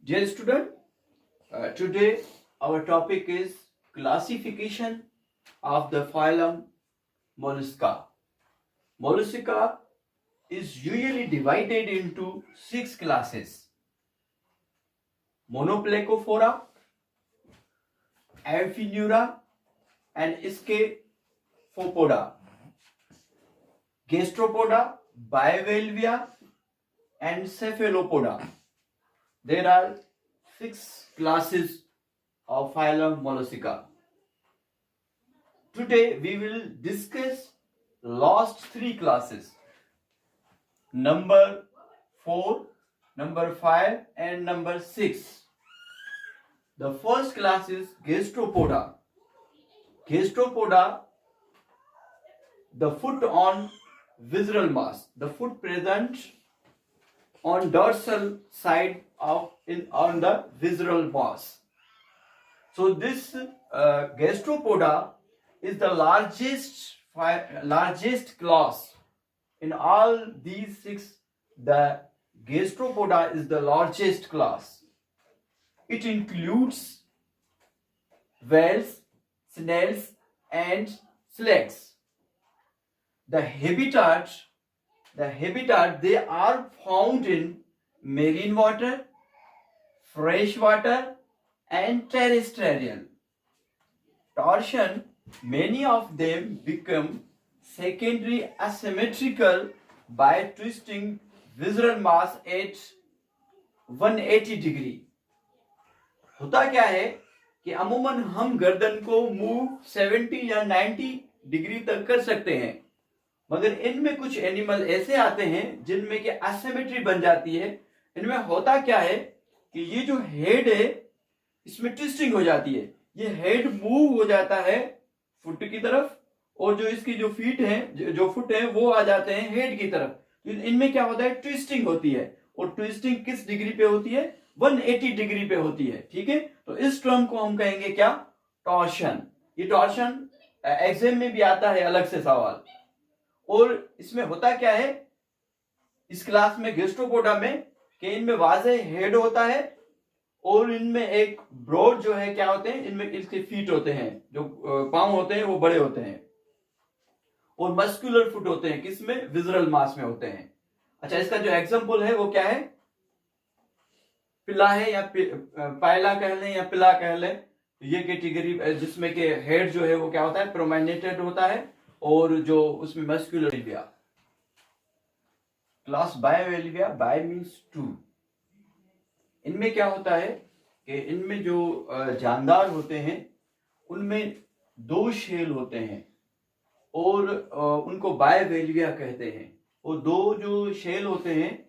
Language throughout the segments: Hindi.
Dear student, today our topic is classification of the phylum Mollusca. Mollusca is usually divided into 6 classes: Monoplacophora, Amphineura and Scaphopoda, Gastropoda, Bivalvia and Cephalopoda. There are 6 classes of phylum Mollusca. Today we will discuss last 3 classes: number 4, number 5 and number 6. The first class is Gastropoda. Gastropoda, the foot on visceral mass, the foot present on dorsal side on the visceral mass. So this Gastropoda is the largest class in all these 6. The Gastropoda is the largest class. It includes whales, snails and slugs. The habitat they are found in marine water, fresh water and terrestrial. Torsion, many of them become secondary asymmetrical by twisting visceral mass at 180 degree. होता क्या है कि अमूमन हम गर्दन को मूव 70 या 90 डिग्री तक कर सकते हैं, मगर इनमें कुछ एनिमल ऐसे आते हैं जिनमें कि एसिमेट्री बन जाती है. इनमें होता क्या है कि ये जो हेड है इसमें ट्विस्टिंग हो जाती है. ये हेड मूव हो जाता है फुट की तरफ और जो इसकी जो फीट हैं, जो फुट हैं वो आ जाते हैं हेड की तरफ. तो इनमें क्या होता है, ट्विस्टिंग होती है. और ट्विस्टिंग किस डिग्री पे होती है, 180 डिग्री पे होती है. ठीक है, तो इस टर्म को हम कहेंगे क्या, टॉर्शन. ये टॉर्शन एग्जाम में भी आता है अलग से सवाल. और इसमें होता क्या है इस क्लास में गैस्ट्रोपोडा में कि इनमें वाज़े हेड होता है और इनमें एक ब्रॉड जो है क्या होते हैं, इनमें इसके फीट होते हैं, जो पांव होते हैं वो बड़े होते हैं और मस्कुलर फुट होते हैं, किसमें, विजरल मास में होते हैं. अच्छा, इसका जो एग्जांपल है वो क्या है, पिला है या पायला कह लें या पिला कह लें. ये कैटेगरी जिसमें के हेड जो है वो क्या होता है, प्रोमेनेटेड होता है और जो उसमें muscular. Class Bivalvia, bi means 2. इनमें क्या होता है कि इनमें जो जानदार होते हैं उनमें 2 शेल होते हैं और उनको बायवेल्विया कहते हैं. और 2 जो शेल होते हैं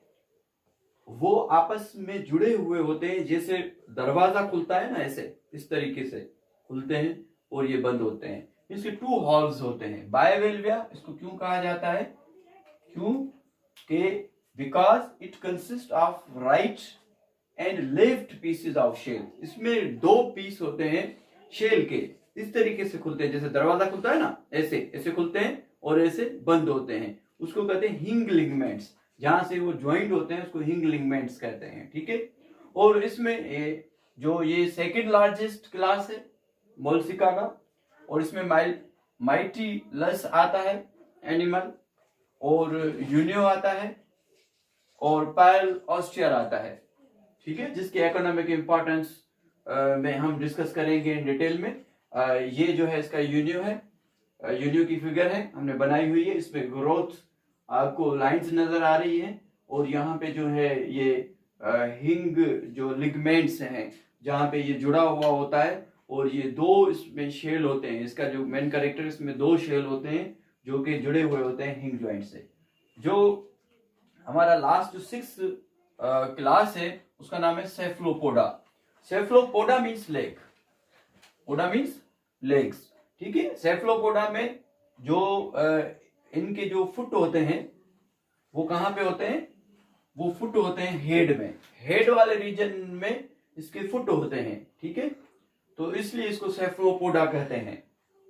वो आपस में जुड़े हुए होते हैं. जैसे दरवाजा खुलता है ना, ऐसे इस तरीके से खुलते हैं और ये बंद होते हैं. इसके 2 हॉल्स होते हैं. बायवेल्विया इसको क्यों कहा जाता है, क्यों कि because it consist of right and left pieces of shell. इसमें 2 पीस होते हैं शेल के, इस तरीके से खुलते हैं. जैसे दरवाजा खुलता है ना, ऐसे ऐसे खुलते हैं और ऐसे बंद होते हैं. उसको कहते हैं हिंग लिगमेंट्स. जहां से वो ज्वाइंट होते हैं उसको हिंग लिगमेंट्स कहते हैं. ठीक है, और इसमें जो ये सेकंड लार्जेस्ट क्लास है मोलस्का का, और इसमें माइटिलस आता है एनिमल, और यूनियो आता है और पायल ऑस्टियर आता है. ठीक है, जिसके इकोनॉमिक इंपॉर्टेंस में हम डिस्कस करेंगे इन डिटेल में. ये जो है इसका यूनियो है, यूनियो की फिगर है हमने बनाई हुई है. इसमें ग्रोथ आपको लाइंस नजर आ रही है और यहाँ पे जो है ये हिंग जो लिगमेंट्स हैं जहाँ पे ये जुड़ा हुआ होता है, और ये 2 इसमें शेल होते हैं. इसका जो मेन कैरेक्टर, इसमें 2 शेल होते हैं जो कि जुड़े हुए होते हैं हिंग जॉइंट से. जो हमारा लास्ट जो 6 क्लास है उसका नाम है Cephalopoda. Cephalopoda means leg, poda means legs. ठीक है, सेफलोपोडा में जो इनके जो फुट होते हैं वो कहाँ पे होते हैं, वो फुट होते हैं हेड में. हेड वाले रीजन में इसके फुट होते हैं. ठीक है, तो इसलिए इसको सेफलोपोडा कहते हैं.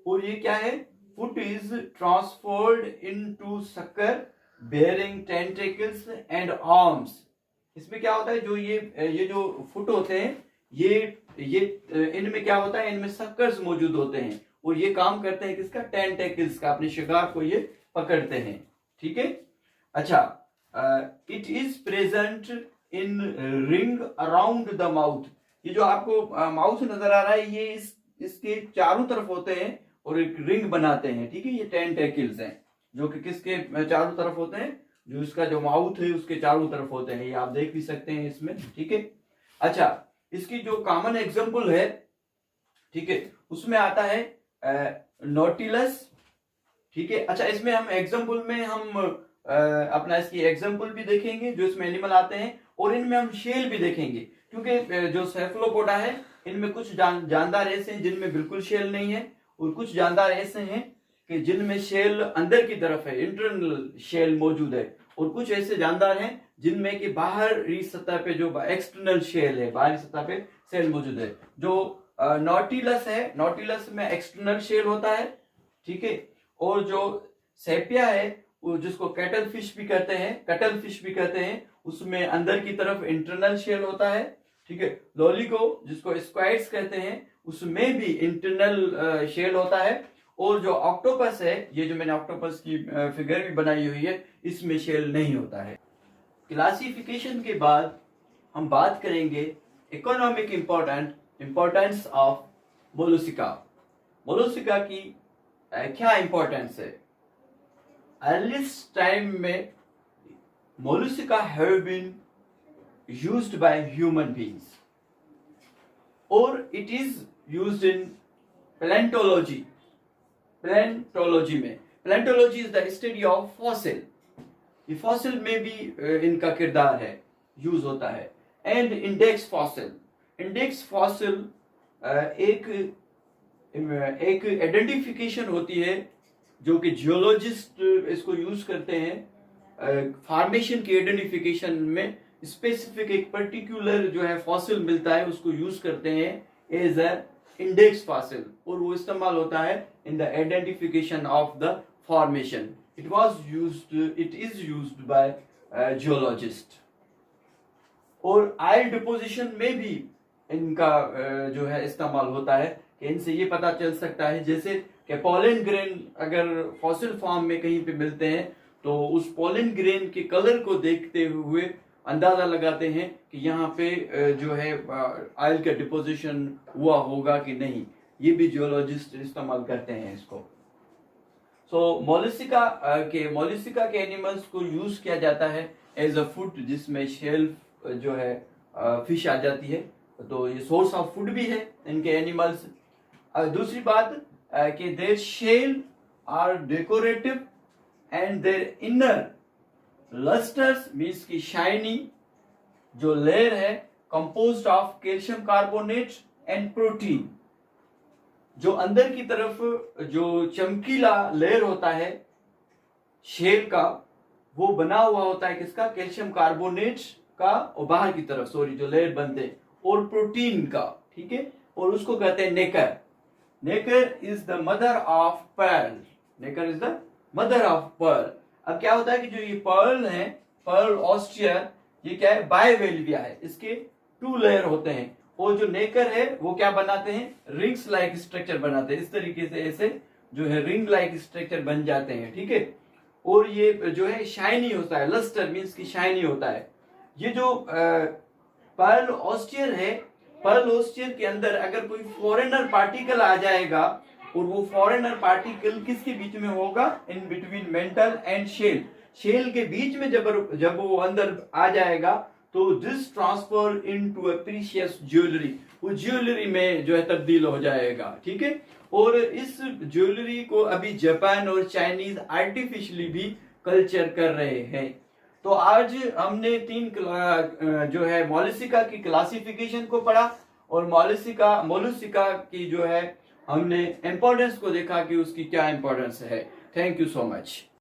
और ये क्या है, foot is transferred into sucker bearing tentacles and arms. इसमें क्या होता है, जो ये जो फुट होते हैं, ये इनमें क्या होता है, इनमें सक्कर्स मौजूद होते हैं और ये काम करते हैं किसका, टेंटेकल्स का, अपने शिकार को ये पकड़ते हैं। ठीक है। अच्छा, it is present in ring around the mouth. ये जो आपको माउथ नजर आ रहा है, ये इसके चारों तरफ होते हैं और एक रिंग बनाते हैं। ठीक है, ये टेंटेकल्स हैं जो कि किसके चारों तरफ होते हैं, जो इसका जो माउथ है उसके चारों तरफ होते हैं। ये आप देख भी सकते हैं इसमें। ठीक है। अच्छा, इसकी जो कॉमन एग्जांपल है, ठीक है, उसमें आता है नोटिलस। ठीक है। अच्छा, इसमें हम एग्जांपल में हम अपना इसकी एग्जांपल भी देखेंगे जो इसमें एनिमल आते हैं, और इनमें हम शेल भी देखेंगे, क्योंकि जो सेफलोपोडा है इनमें कुछ जानदार ऐसे हैं जिनमें बिल्कुल शेल नहीं है, और कुछ जानदार ऐसे हैं कि जिनमें शेल अंदर की तरफ है, इंटरनल शेल मौजूद है, और कुछ ऐसे जानदार हैं जिनमें कि बाहरी सतह पे जो एक्सटर्नल शेल है, बाहरी सतह पे शेल मौजूद है। जो नॉटिलस है, नॉटिलस में एक्सटर्नल शेल होता है। ठीक है। और जो सेपिया है, जिसको कैटल फिश भी कहते हैं, कटल फिश भी कहते हैं, उसमें अंदर की तरफ इंटरनल शेल होता है। ठीक है। लोलिगो, जिसको स्क्वाइड्स कहते हैं, उसमें भी इंटरनल शेल होता है। और जो ऑक्टोपस है, ये जो मैंने ऑक्टोपस की फिगर भी बनाई हुई है, इसमें शेल नहीं होता है। क्लासिफिकेशन के बाद हम बात करेंगे economic importance of Mollusca. Mollusca की क्या इंपॉर्टेंस है। अर्लीस्ट टाइम में Mollusca have been used by human beings, और it is used in palaeontology. Palaeontology is the study of fossil. ये फॉसिल में भी इनका किरदार है, यूज होता है। एंड इंडेक्स फॉसिल एक आइडेंटिफिकेशन होती है जो कि जियोलॉजिस्ट इसको यूज करते हैं फॉर्मेशन की आइडेंटिफिकेशन में। स्पेसिफिक एक पर्टिकुलर जो है फॉसिल मिलता है, उसको यूज करते हैं एज अ इंडेक्स फॉसिल, और वो इस्तेमाल होता है in the identification of the formation. it is used by geologist। और आयल डिपोजिशन में भी इनका जो है इस्तेमाल होता है, कि इनसे ये पता चल सकता है, जैसे कि पोलन ग्रेन अगर फॉसिल फॉर्म में कहीं पे मिलते हैं, तो उस पोलन ग्रेन के कलर को देखते हुए अंदाजा लगाते हैं कि यहाँ पे जो है आयल का डिपोजिशन हुआ होगा कि नहीं। ये भी जियोलॉजिस्ट इस्तेमाल करते हैं इसको। सो मोलस्का के एनिमल्स को यूज किया जाता है एज अ फूड, जिसमें शेल जो है फिश आ जाती है, तो ये सोर्स ऑफ फूड भी है इनके एनिमल्स। दूसरी बात कि their shell are decorative and their inner lustres means की शाइनी जो लेयर है composed of calcium carbonate and protein. जो अंदर की तरफ जो चमकीला लेयर होता है शेल का, वो बना हुआ होता है किसका, कैल्शियम कार्बोनेट का, और बाहर की तरफ जो लेयर बनते हैं और प्रोटीन का। ठीक है। और उसको कहते हैं nacre. Nacre is the mother of pearl. Nacre is the mother of pearl. अब क्या होता है कि जो ये पर्ल है, पर्ल ऑस्टियर, ये क्या है, बायवेल्विया है, इसके 2 लेयर होते हैं, और जो नेकर है वो क्या बनाते हैं, रिंग्स लाइक स्ट्रक्चर बनाते हैं। इस तरीके से ऐसे जो है रिंग लाइक स्ट्रक्चर बन जाते हैं। ठीक है। और ये जो है शाइनी होता है, लस्टर मीन्स की शाइनी होता है। ये जो पर्ल ऑस्टियर है, पर्ल ऑस्टियर के अंदर अगर कोई फॉरेनर पार्टिकल आ जाएगा, और वो फॉरेनर पार्टिकल किसके बीच में होगा, in between mantle and shell, shell के बीच में जब वो अंदर आ जाएगा, तो this transfer into a precious jewellery, वो ज्वेलरी में जो है तब्दील हो जाएगा। ठीक है। और इस ज्वेलरी को अभी जापान और चाइनीज आर्टिफिशियली भी कल्चर कर रहे हैं। तो आज हमने 3 जो है मोलस्का की क्लासिफिकेशन को पढ़ा, और मोलस्का की जो है हमने इंपॉर्टेंस को देखा कि उसकी क्या इंपॉर्टेंस है। Thank you so much.